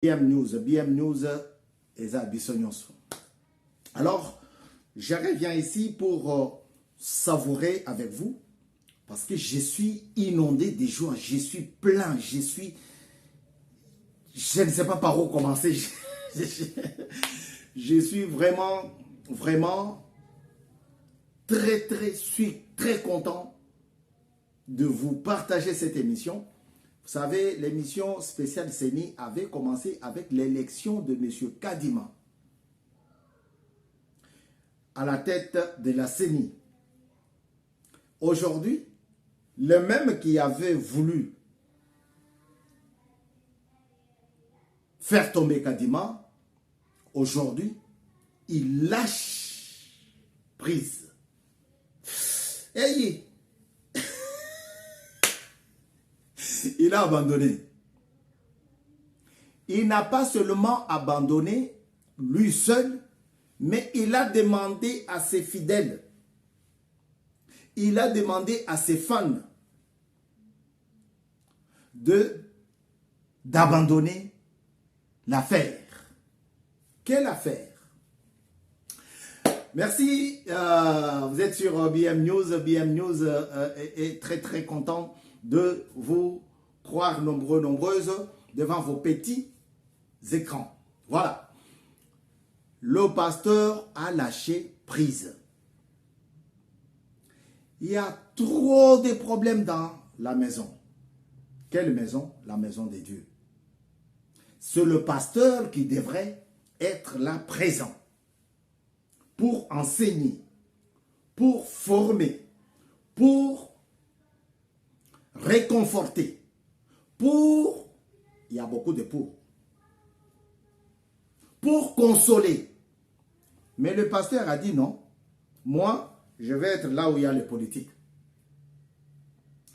BM News et Bisognos. Alors, je reviens ici pour savourer avec vous parce que je suis inondé de joie, je suis plein, je ne sais pas par où commencer. Je suis vraiment très content de vous partager cette émission. Vous savez, l'émission spéciale CENI avait commencé avec l'élection de M. Kadima à la tête de la CENI. Aujourd'hui, le même qui avait voulu faire tomber Kadima, aujourd'hui, il lâche prise. Hey, il a abandonné. Il n'a pas seulement abandonné lui seul, mais il a demandé à ses fidèles, il a demandé à ses fans d'abandonner l'affaire. Quelle affaire? Merci, vous êtes sur BM News. BM News est très content de vous croire nombreuses devant vos petits écrans. Voilà. Le pasteur a lâché prise. Il y a trop de problèmes dans la maison. Quelle maison? La maison de Dieu. C'est le pasteur qui devrait être là présent pour enseigner, pour former, pour réconforter, pour, il y a beaucoup de pour consoler. Mais le pasteur a dit non, moi, je vais être là où il y a les politiques.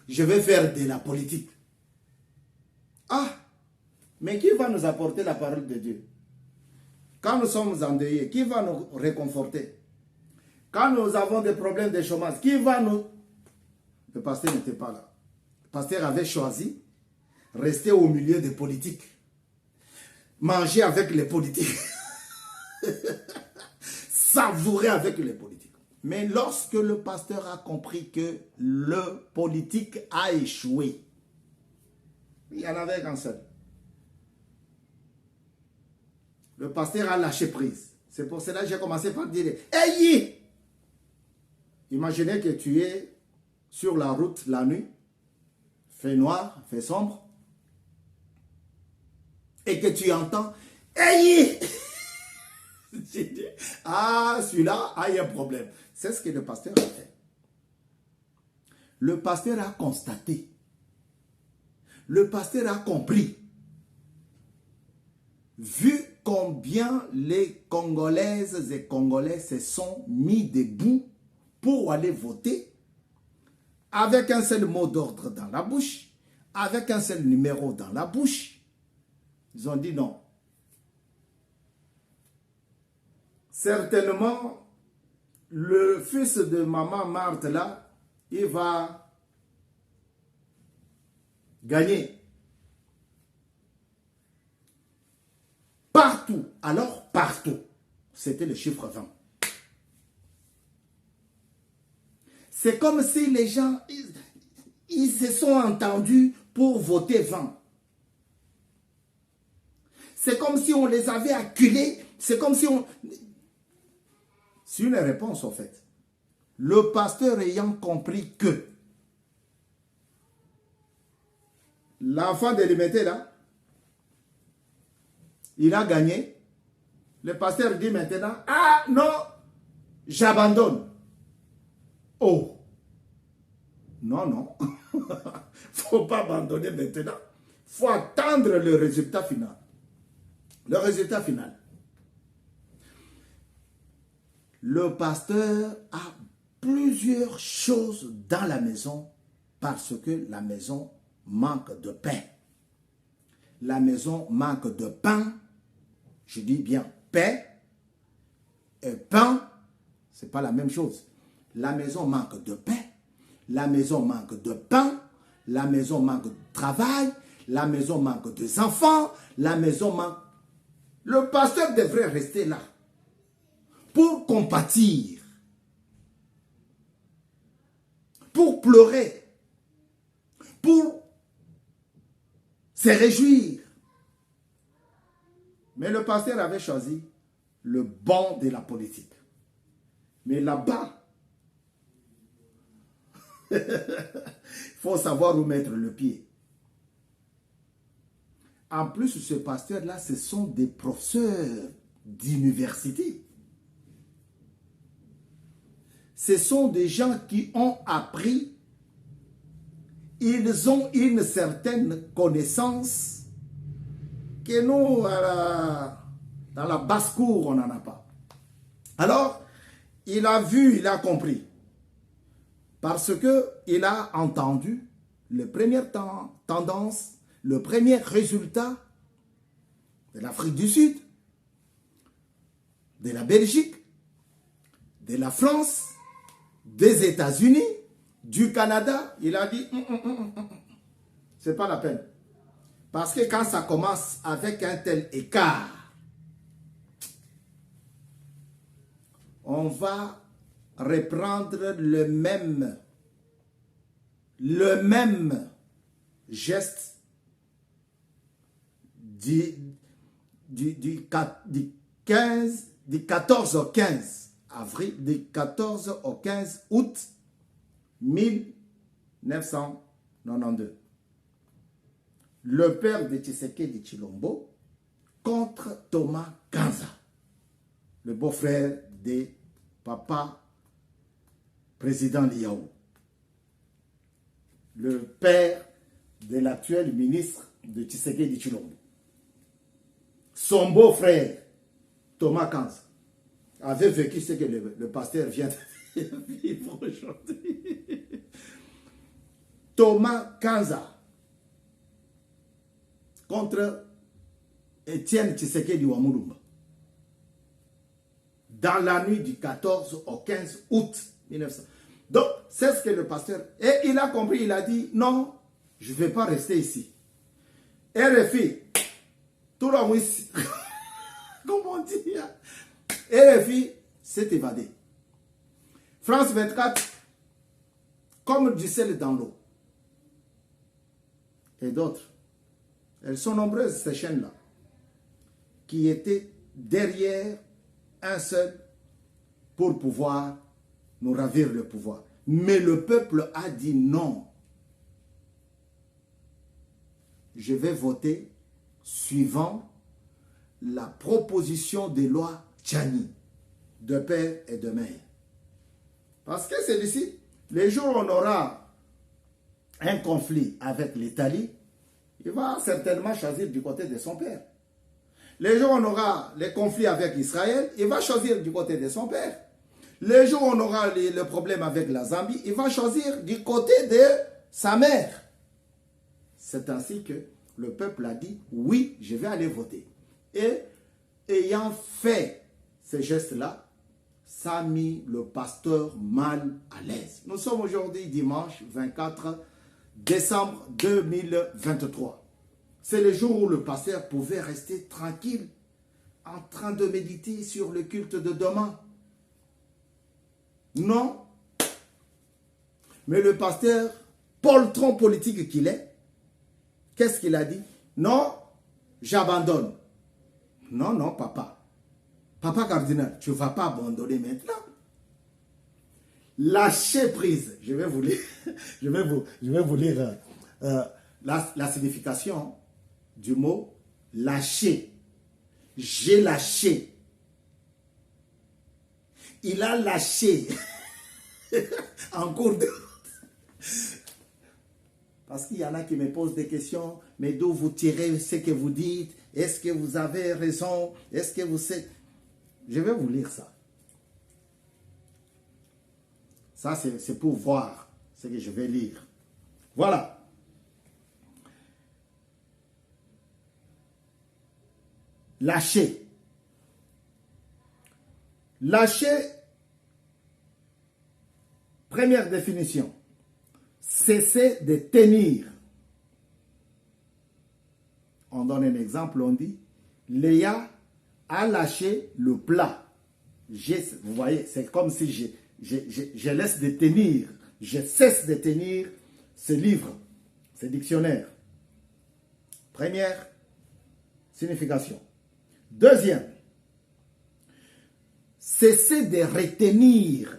Je vais faire de la politique. Ah, mais qui va nous apporter la parole de Dieu? Quand nous sommes endeuillés, qui va nous réconforter? Quand nous avons des problèmes de chômage, qui va nous... Le pasteur n'était pas là. Le pasteur avait choisi rester au milieu des politiques. Manger avec les politiques. Savourer avec les politiques. Mais lorsque le pasteur a compris que le politique a échoué, il n'y en avait qu'un seul. Le pasteur a lâché prise. C'est pour cela que j'ai commencé par dire, hey! Imaginez que tu es sur la route la nuit, fait noir, fait sombre, et que tu entends, hey! Ah, celui-là, il y a un problème. C'est ce que le pasteur a fait. Le pasteur a constaté. Le pasteur a compris. Vu combien les Congolaises et Congolais se sont mis debout pour aller voter, avec un seul mot d'ordre dans la bouche, avec un seul numéro dans la bouche, ils ont dit non. Certainement, le fils de maman Marthe là, il va gagner. Partout, alors partout, c'était le chiffre 20. C'est comme si les gens, ils se sont entendus pour voter 20. C'est comme si on les avait acculés, c'est comme si on... C'est une réponse en fait. Le pasteur ayant compris que l'enfant de Limité là, il a gagné. Le pasteur dit maintenant, ah non, j'abandonne. Oh, non. Faut pas abandonner maintenant. Faut attendre le résultat final. Le résultat final. Le pasteur a plusieurs choses dans la maison parce que la maison manque de pain. La maison manque de pain. Je dis bien paix et pain, ce n'est pas la même chose. La maison manque de paix, la maison manque de pain, la maison manque de travail, la maison manque des enfants, la maison manque... Le pasteur devrait rester là pour compatir, pour pleurer, pour se réjouir. Mais le pasteur avait choisi le banc de la politique. Mais là-bas, il faut savoir où mettre le pied. En plus, ce pasteur-là, ce sont des professeurs d'université. Ce sont des gens qui ont appris, ils ont une certaine connaissance que nous, dans la basse-cour, on n'en a pas. Alors, il a vu, il a compris. Parce qu'il a entendu les premières tendances, le premier résultat de l'Afrique du Sud, de la Belgique, de la France, des États-Unis, du Canada. Il a dit, c'est pas la peine. Parce que quand ça commence avec un tel écart, on va reprendre le même geste du 14 au 15 avril, du 14 au 15 août 1992. Le père de Tshisekedi Tshilombo contre Thomas Kanza, le beau-frère de papa président Liaou, le père de l'actuel ministre de Tshisekedi Tshilombo. Son beau-frère, Thomas Kanza, avait vécu ce que le pasteur vient de vivre aujourd'hui. Thomas Kanza contre Étienne Tshisekedi Wamulumba. Dans la nuit du 14 au 15 août 1900. Donc, c'est ce que le pasteur... Et il a compris, il a dit, non, je ne vais pas rester ici. RFI, tout le monde ici, comment on dit, RFI s'est évadé. France 24, comme du sel dans l'eau. Et d'autres. Elles sont nombreuses, ces chaînes-là, qui étaient derrière un seul pour pouvoir nous ravir le pouvoir. Mais le peuple a dit non. Je vais voter suivant la proposition de loi Tchani, de père et de mère. Parce que c'est d'ici, les jours où on aura un conflit avec l'Italie, il va certainement choisir du côté de son père. Les jours où on aura les conflits avec Israël, il va choisir du côté de son père. Les jours où on aura le problème avec la Zambie, il va choisir du côté de sa mère. C'est ainsi que le peuple a dit, oui, je vais aller voter. Et ayant fait ces gestes-là, ça a mis le pasteur mal à l'aise. Nous sommes aujourd'hui dimanche 24 décembre 2023. C'est le jour où le pasteur pouvait rester tranquille, en train de méditer sur le culte de demain. Non. Mais le pasteur, poltron politique qu'il est, qu'est-ce qu'il a dit? Non, j'abandonne. Non, non, papa. Papa cardinal, tu ne vas pas abandonner maintenant. Lâchez prise. Je vais vous lire, je vais vous lire la signification du mot lâcher. J'ai lâché. Il a lâché en cours de... Parce qu'il y en a qui me posent des questions, mais d'où vous tirez ce que vous dites? Est-ce que vous avez raison? Est-ce que vous savez? Je vais vous lire ça. Ça, c'est pour voir ce que je vais lire. Voilà. Lâcher. Lâcher, première définition, cesser de tenir. on donne un exemple, on dit, Léa a lâché le plat. Vous voyez, c'est comme si je laisse de tenir, je cesse de tenir ce livre, ce dictionnaire. Première signification. Deuxième, cesser de retenir.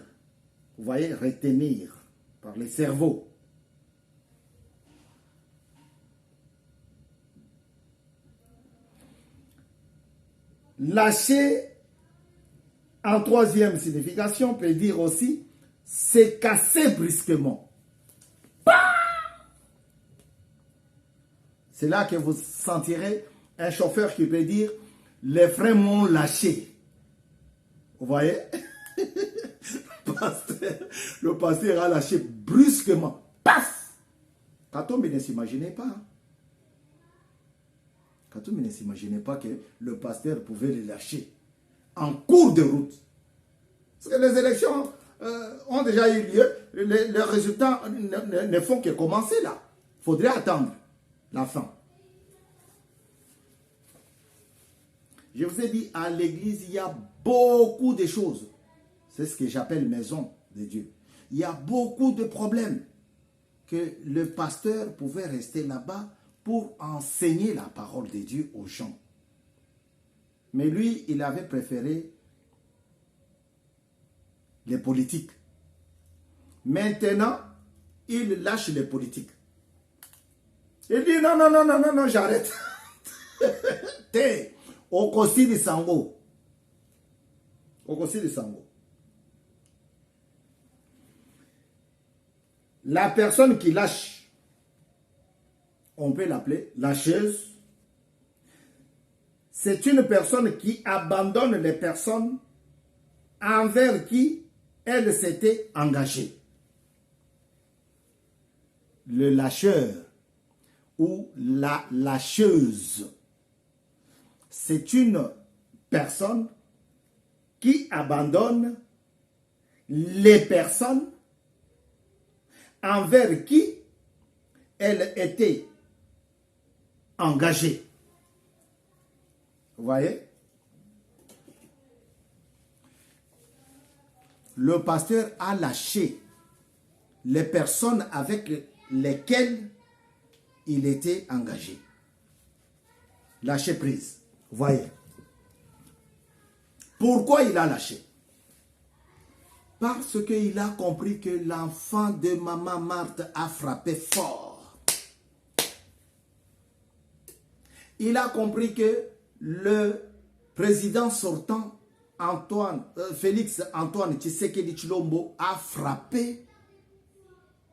Vous voyez, retenir par le cerveau. Lâcher, en troisième signification, peut dire aussi se casser brusquement. C'est là que vous sentirez un chauffeur qui peut dire les freins m'ont lâché. Vous voyez? Le pasteur a lâché brusquement. Paf! Katombe ne s'imaginait pas. Katombe ne s'imaginait pas que le pasteur pouvait le lâcher en cours de route. Parce que les élections ont déjà eu lieu. Les résultats ne font que commencer là. Il faudrait attendre la fin. Je vous ai dit, à l'église, il y a beaucoup de choses. C'est ce que j'appelle maison de Dieu. Il y a beaucoup de problèmes que le pasteur pouvait rester là-bas pour enseigner la parole de Dieu aux gens. Mais lui, il avait préféré les politiques. Maintenant, il lâche les politiques. Il dit non, non, non, non, non, non, j'arrête. T'es au Kosi de Sango. Au Kosi de Sango. La personne qui lâche, on peut l'appeler lâcheuse. C'est une personne qui abandonne les personnes envers qui elle s'était engagée. Le lâcheur ou la lâcheuse, c'est une personne qui abandonne les personnes envers qui elle était engagée. Vous voyez? Le pasteur a lâché les personnes avec lesquelles il était engagé. Lâcher prise. Vous voyez? Pourquoi il a lâché? Parce qu'il a compris que l'enfant de maman Marthe a frappé fort. Il a compris que le président sortant, Félix Antoine Tshisekedi Tshilombo, a frappé,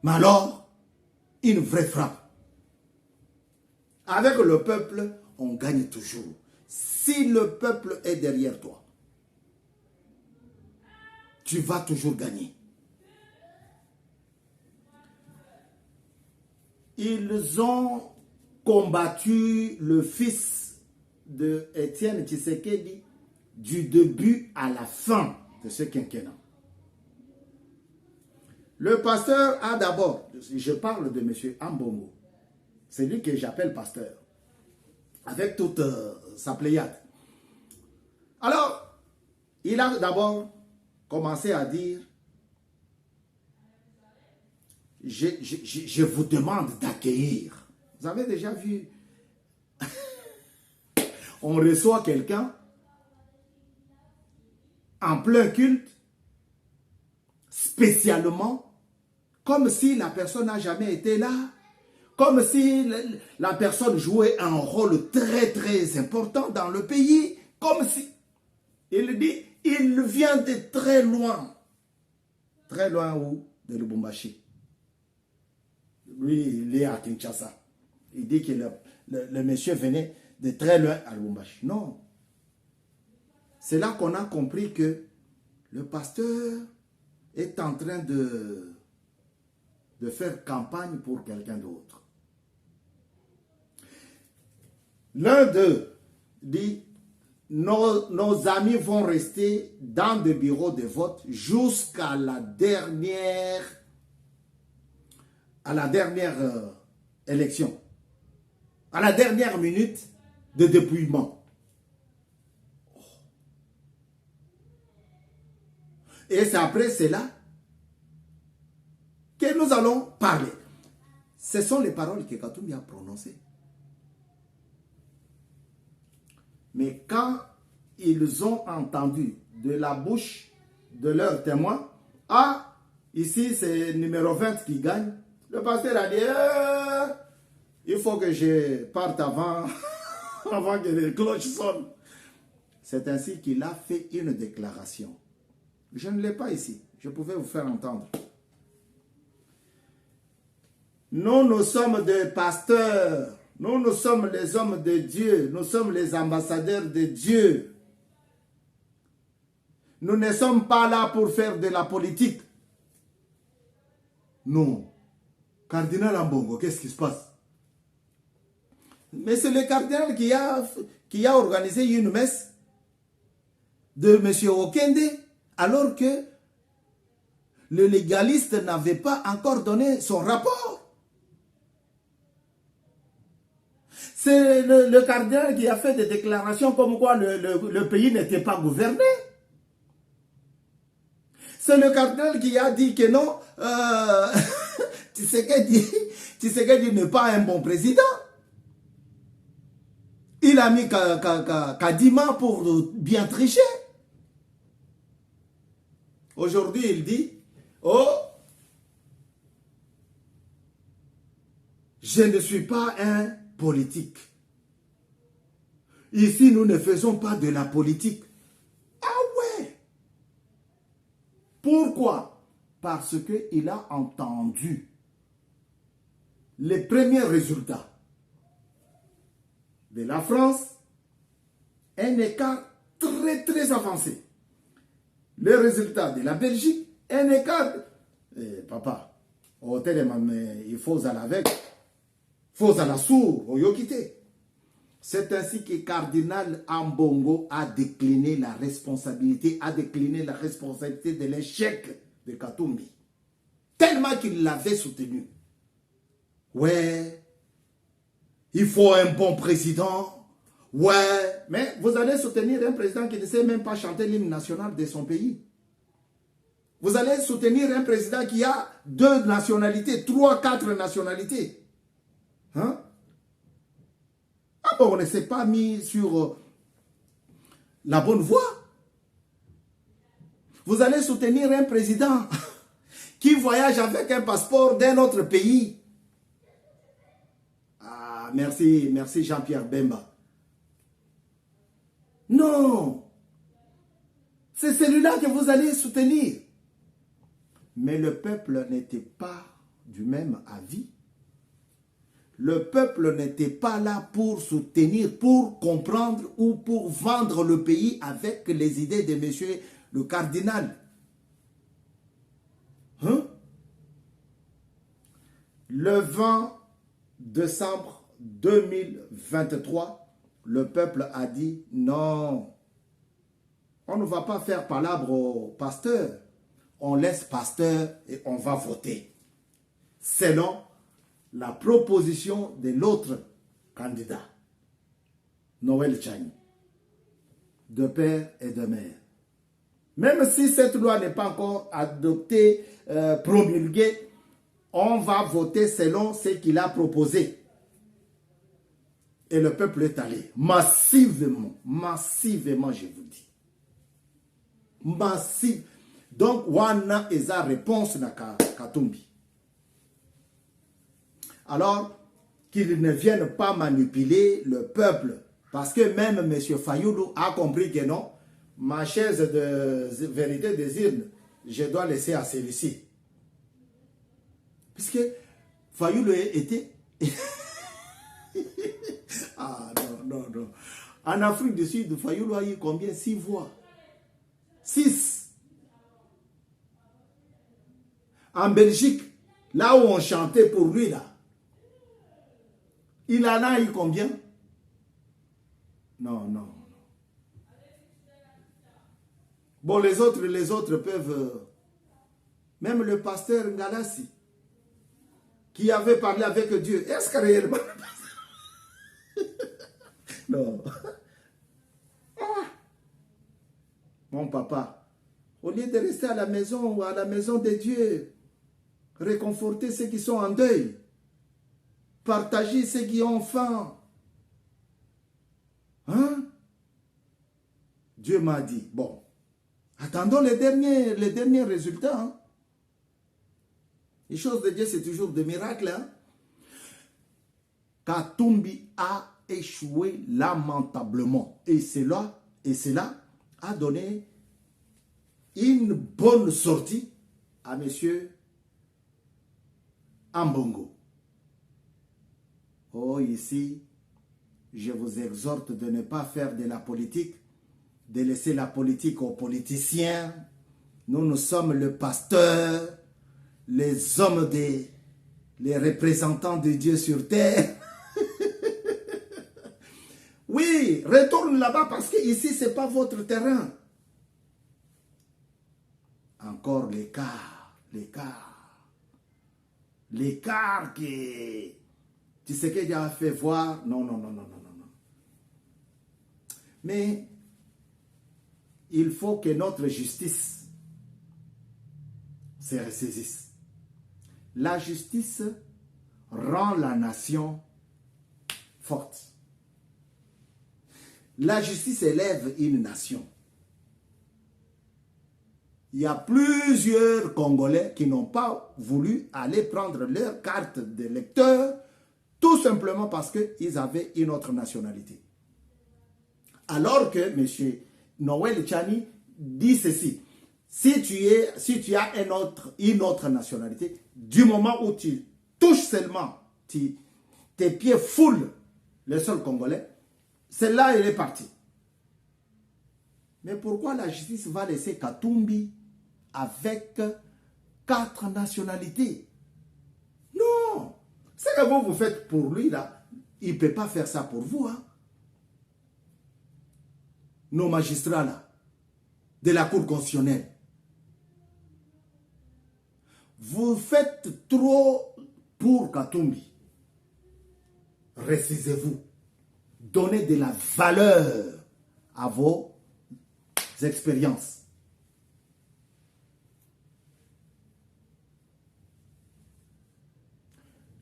mais alors, une vraie frappe. Avec le peuple, on gagne toujours. Si le peuple est derrière toi, tu vas toujours gagner. Ils ont combattu le fils de Étienne Tshisekedi du début à la fin de ce quinquennat. Le pasteur a d'abord, je parle de M. Ambongo, c'est lui que j'appelle pasteur, avec toute sa pléiade. Alors, il a d'abord commencé à dire, je vous demande d'accueillir. Vous avez déjà vu, on reçoit quelqu'un en plein culte, spécialement, comme si la personne n'a jamais été là, comme si la personne jouait un rôle très très important dans le pays, comme si, il dit, il vient de très loin où? De Lubumbashi. Lui, il est à Kinshasa. Il dit que le monsieur venait de très loin à Lubumbashi. Non. C'est là qu'on a compris que le pasteur est en train de faire campagne pour quelqu'un d'autre. L'un d'eux dit, nos amis vont rester dans des bureaux de vote jusqu'à la dernière élection. À la dernière minute, de dépouillement. Et c'est après cela que nous allons parler. Ce sont les paroles que Katumbi a prononcées. Mais quand ils ont entendu de la bouche de leurs témoins, ah, ici c'est numéro 20 qui gagne, le pasteur a dit, il faut que je parte avant, avant que les cloches sonnent. C'est ainsi qu'il a fait une déclaration. Je ne l'ai pas ici, je pouvais vous faire entendre. Nous sommes des pasteurs, nous sommes les hommes de Dieu, nous sommes les ambassadeurs de Dieu. Nous ne sommes pas là pour faire de la politique. Non. Cardinal Ambongo, qu'est-ce qui se passe? Mais c'est le cardinal qui a organisé une messe de M. Okende, alors que le légaliste n'avait pas encore donné son rapport. C'est le cardinal qui a fait des déclarations comme quoi le pays n'était pas gouverné. C'est le cardinal qui a dit que non, Tshisekedi n'est pas un bon président. Il a mis Kadima pour bien tricher. Aujourd'hui, il dit, oh, je ne suis pas un politique. Ici, nous ne faisons pas de la politique. Ah ouais. Pourquoi? Parce qu'il a entendu les premiers résultats de la France, un écart très très avancé. Les résultats de la Belgique, un écart. Papa, au téléphone, il faut aller avec. Il faut aller sourd, au yokité. C'est ainsi que Cardinal Ambongo a décliné la responsabilité, de l'échec de Katumbi. Tellement qu'il l'avait soutenu. Ouais, il faut un bon président. Ouais, mais vous allez soutenir un président qui ne sait même pas chanter l'hymne national de son pays. Vous allez soutenir un président qui a 2 nationalités, 3, 4 nationalités. Hein? Ah bon, on ne s'est pas mis sur la bonne voie. Vous allez soutenir un président qui voyage avec un passeport d'un autre pays. Ah, merci Jean-Pierre Bemba. Non, c'est celui-là que vous allez soutenir. Mais le peuple n'était pas du même avis. Le peuple n'était pas là pour soutenir, pour comprendre ou pour vendre le pays avec les idées de monsieur le cardinal. Hein? Le 20 décembre 2023, le peuple a dit non, on ne va pas faire palabre au pasteur. On laisse pasteur et on va voter selon la proposition de l'autre candidat, Noël Tchani, de père et de mère. Même si cette loi n'est pas encore adoptée, promulguée, on va voter selon ce qu'il a proposé. Et le peuple est allé massivement, je vous dis. Massivement. Donc, wana est la réponse na Katumbi. Alors, qu'ils ne viennent pas manipuler le peuple. Parce que même M. Fayoulou a compris que non, ma chaise de vérité des urnes, je dois laisser à celui-ci. Puisque Fayoulou était... ah non. En Afrique du Sud, Fayoulou a eu combien? 6 voix. 6. En Belgique, là où on chantait pour lui, là, il en a eu combien? Non. Bon, les autres peuvent... Même le pasteur Ngalassi, qui avait parlé avec Dieu, est-ce que réellement... Non. Ah, mon papa, au lieu de rester à la maison ou à la maison de Dieu, réconforter ceux qui sont en deuil, partager ceux qui ont faim. Hein? Dieu m'a dit, bon, attendons les derniers résultats. Hein? Les choses de Dieu, c'est toujours des miracles. Hein? Katumbi a échoué lamentablement. Et cela a donné une bonne sortie à M. Ambongo. Oh, ici, je vous exhorte de ne pas faire de la politique, de laisser la politique aux politiciens. Nous sommes le pasteur, les hommes les représentants de Dieu sur terre. Oui, retourne là-bas parce que ici, ce n'est pas votre terrain. Encore l'écart que tu sais que Dieu a fait voir. Non. Mais il faut que notre justice se ressaisisse. La justice rend la nation forte. La justice élève une nation. Il y a plusieurs Congolais qui n'ont pas voulu aller prendre leur carte d'électeur tout simplement parce qu'ils avaient une autre nationalité. Alors que M. Noël Tchani dit ceci, si tu as une autre nationalité, du moment où tu touches seulement, tes pieds foulent le sol congolais, c'est là il est parti. Mais pourquoi la justice va laisser Katumbi avec 4 nationalités? Non. Ce que vous faites pour lui, là, il ne peut pas faire ça pour vous. Hein. Nos magistrats, là, de la Cour constitutionnelle. Vous faites trop pour Katumbi. Ressaisez-vous. Donnez de la valeur à vos expériences.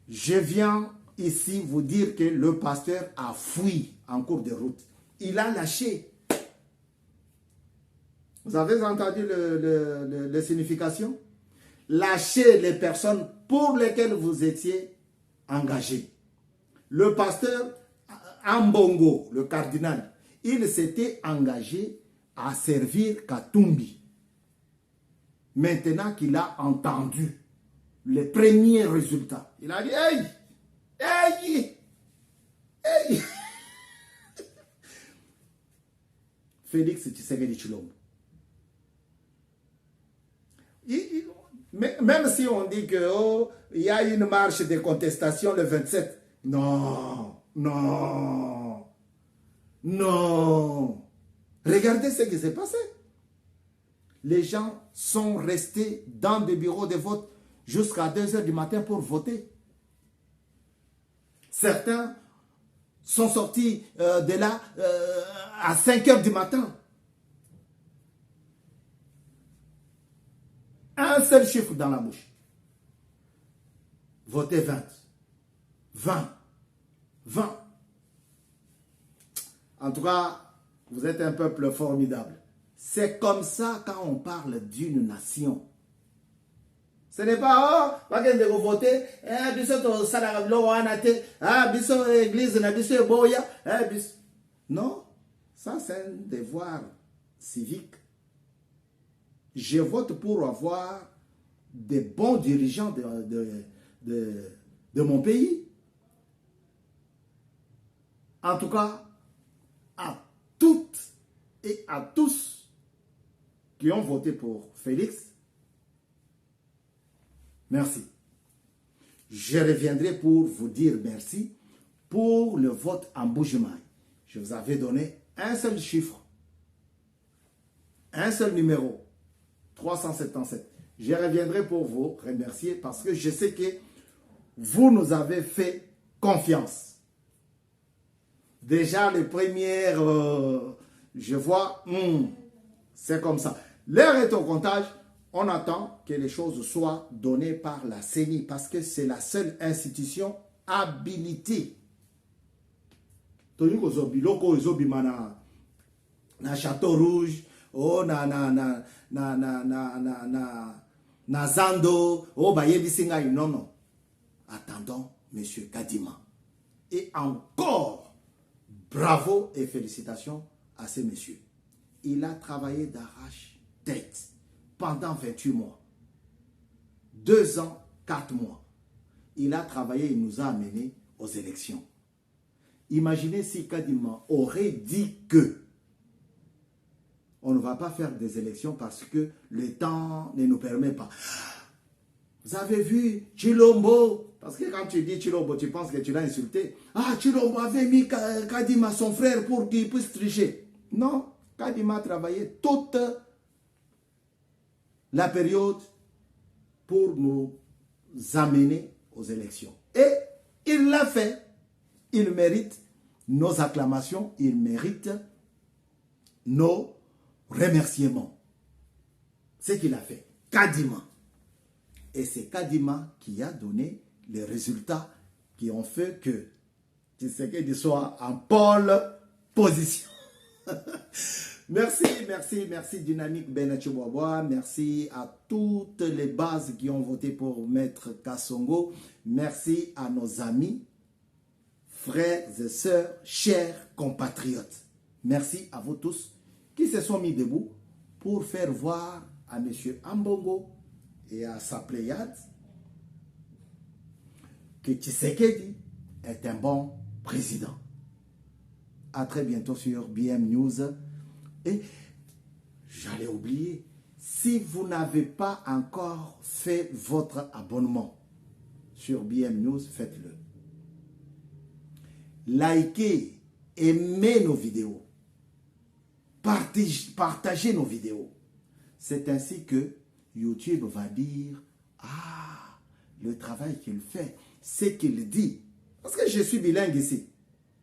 Je viens ici vous dire que le pasteur a fui en cours de route. Il a lâché. Vous avez entendu la signification? Lâchez les personnes pour lesquelles vous étiez engagés. Le pasteur Ambongo, le cardinal, il s'était engagé à servir Katumbi. Maintenant qu'il a entendu les premiers résultats, il a dit, hey, Félix Tshisekedi Tshilombo. Même si on dit que il y a une marche de contestation le 27, non. Regardez ce qui s'est passé. Les gens sont restés dans des bureaux de vote jusqu'à 2 h du matin pour voter. Certains sont sortis de là à 5 h du matin. Un seul chiffre dans la bouche. Votez 20. En tout cas, vous êtes un peuple formidable. C'est comme ça quand on parle d'une nation. Ce n'est pas, voter, non, ça c'est un devoir civique. Je vote pour avoir des bons dirigeants de mon pays. En tout cas, à toutes et à tous qui ont voté pour Félix, merci. Je reviendrai pour vous dire merci pour le vote en Bujimaï. Je vous avais donné un seul chiffre, un seul numéro, 377. Je reviendrai pour vous remercier parce que je sais que vous nous avez fait confiance. Déjà, les premières, je vois, c'est comme ça. L'heure est au comptage. On attend que les choses soient données par la CENI parce que c'est la seule institution habilitée. Tony Kozobiloko, na Château Rouge, oh, na Zando, oh, Bayebisinga, non, non. Attendons, monsieur Kadima. Et encore, bravo et félicitations à ces messieurs. Il a travaillé d'arrache-tête pendant 28 mois. 2 ans, 4 mois. Il a travaillé, il nous a amenés aux élections. Imaginez si Kadima aurait dit que on ne va pas faire des élections parce que le temps ne nous permet pas. Vous avez vu Chilombo? Parce que quand tu dis Chilombo, tu penses que tu l'as insulté. Ah, Chilombo avait mis Kadima, son frère, pour qu'il puisse tricher. Non, Kadima a travaillé toute la période pour nous amener aux élections. Et il l'a fait. Il mérite nos acclamations, il mérite nos remerciements. C'est ce qu'il a fait. Kadima. Et c'est Kadima qui a donné les résultats qui ont fait que Tshisekedi soit en pôle position. Merci, merci, merci Dynamique Benachibwabwa. Merci à toutes les bases qui ont voté pour Maître Kassongo. Merci à nos amis, frères et sœurs, chers compatriotes. Merci à vous tous qui se sont mis debout pour faire voir à M. Ambongo et à sa pléiade que Tshisekedi est un bon président. À très bientôt sur BM News. Et j'allais oublier, si vous n'avez pas encore fait votre abonnement sur BM News, faites-le. Likez, aimez nos vidéos. Partagez nos vidéos. C'est ainsi que YouTube va dire, ah, le travail qu'il fait, c'est qu'il dit. Parce que je suis bilingue ici.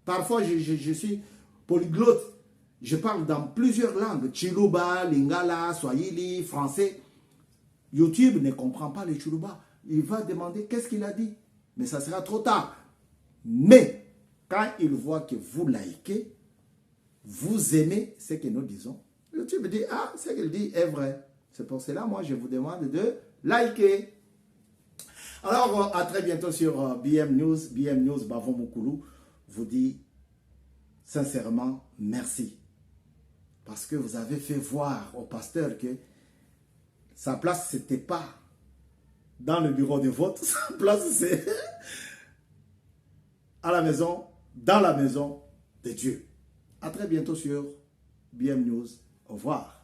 Parfois, je suis polyglotte. Je parle dans plusieurs langues. Chiluba, Lingala, Swahili, français. YouTube ne comprend pas le Chiluba. Il va demander qu'est-ce qu'il a dit. Mais ça sera trop tard. Mais, quand il voit que vous likez, vous aimez ce que nous disons, YouTube dit, ah, ce qu'il dit est vrai. C'est pour cela, moi, je vous demande de liker. Alors, à très bientôt sur BM News. BM News, Bavon Moukoulou vous dit sincèrement merci. Parce que vous avez fait voir au pasteur que sa place, ce n'était pas dans le bureau de vote. Sa place, c'est à la maison, dans la maison de Dieu. À très bientôt sur BM News. Au revoir.